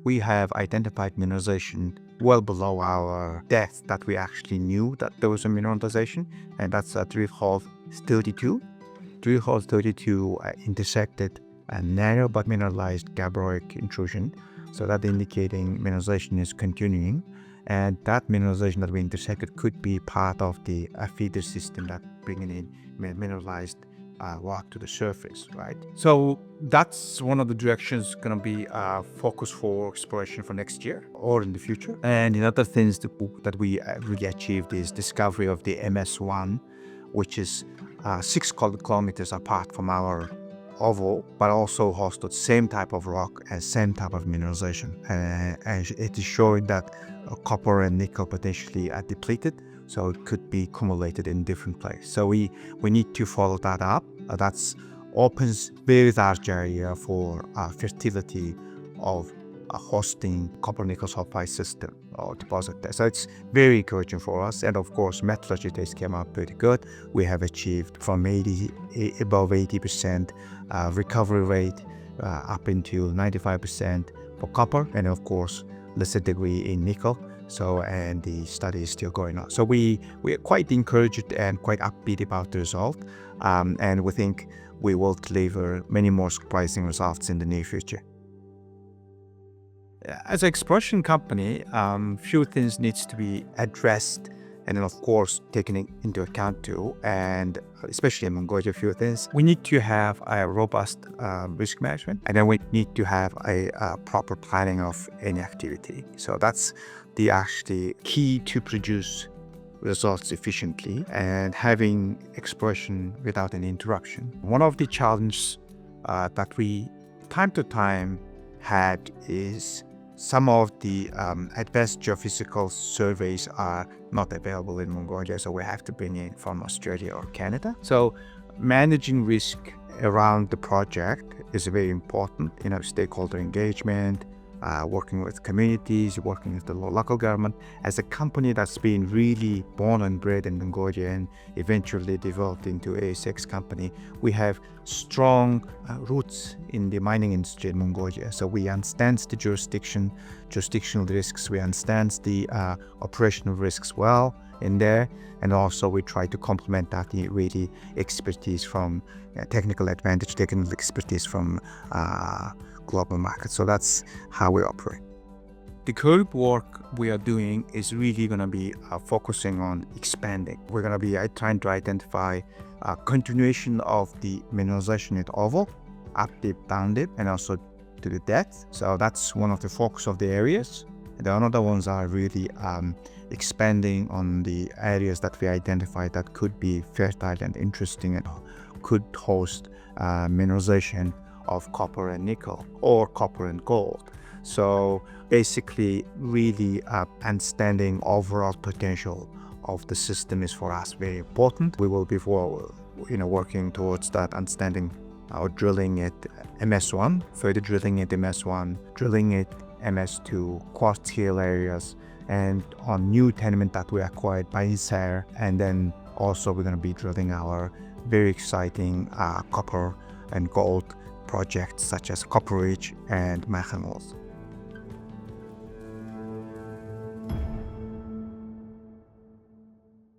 we have identified mineralization well below our depth that we actually knew that there was a mineralization, and that's a drill hole 32. Drill hole 32 intersected a narrow but mineralized gabbroic intrusion, so that indicating mineralization is continuing, and that mineralization that we intersected could be part of the feeder system that bringing in mineralized rock to the surface, right? So that's one of the directions going to be focus for exploration for next year or in the future. And the other things that we really achieved is discovery of the MS1, which is 6 kilometers apart from our oval, but also hosted same type of rock and same type of mineralization. And it is showing that copper and nickel potentially are depleted, so it could be accumulated in different places. So we need to follow that up. That's opens very large area for fertility of hosting copper nickel sulfide system or deposit there. So it's very encouraging for us. And of course, metallurgy tests came out pretty good. We have achieved from above 80% recovery rate up into 95% for copper, and of course lesser degree in nickel. So, and the study is still going on. So we are quite encouraged and quite upbeat about the result, and we think we will deliver many more surprising results in the near future. As an exploration company, few things needs to be addressed, and then of course taken into account too, and especially in Mongolia, a few things. We need to have a robust risk management, and then we need to have a proper planning of any activity. So that's the actually key to produce results efficiently and having exploration without any interruption. One of the challenges that we time to time had is some of the advanced geophysical surveys are not available in Mongolia, so we have to bring in from Australia or Canada. So managing risk around the project is very important, stakeholder engagement, working with communities, working with the local government. As a company that's been really born and bred in Mongolia and eventually developed into ASX company, we have strong roots in the mining industry in Mongolia. So we understand the jurisdictional risks, we understand the operational risks well in there, and also we try to complement that really expertise from technical expertise from global market. So that's how we operate. The current work we are doing is really going to be focusing on expanding. We're going to be trying to identify a continuation of the mineralization at oval, up dip, down dip, and also to the depth. So that's one of the focus of the areas. The other ones are really expanding on the areas that we identified that could be fertile and interesting and could host mineralization of copper and nickel or copper and gold. So basically really understanding overall potential of the system is for us very important. We will be working towards that understanding, drilling at MS1, further drilling at MS1, drilling at MS2, Quartzhill areas, and on new tenement that we acquired by Isar. And then also we're going to be drilling our very exciting copper and gold projects such as Copper Ridge and Machinels.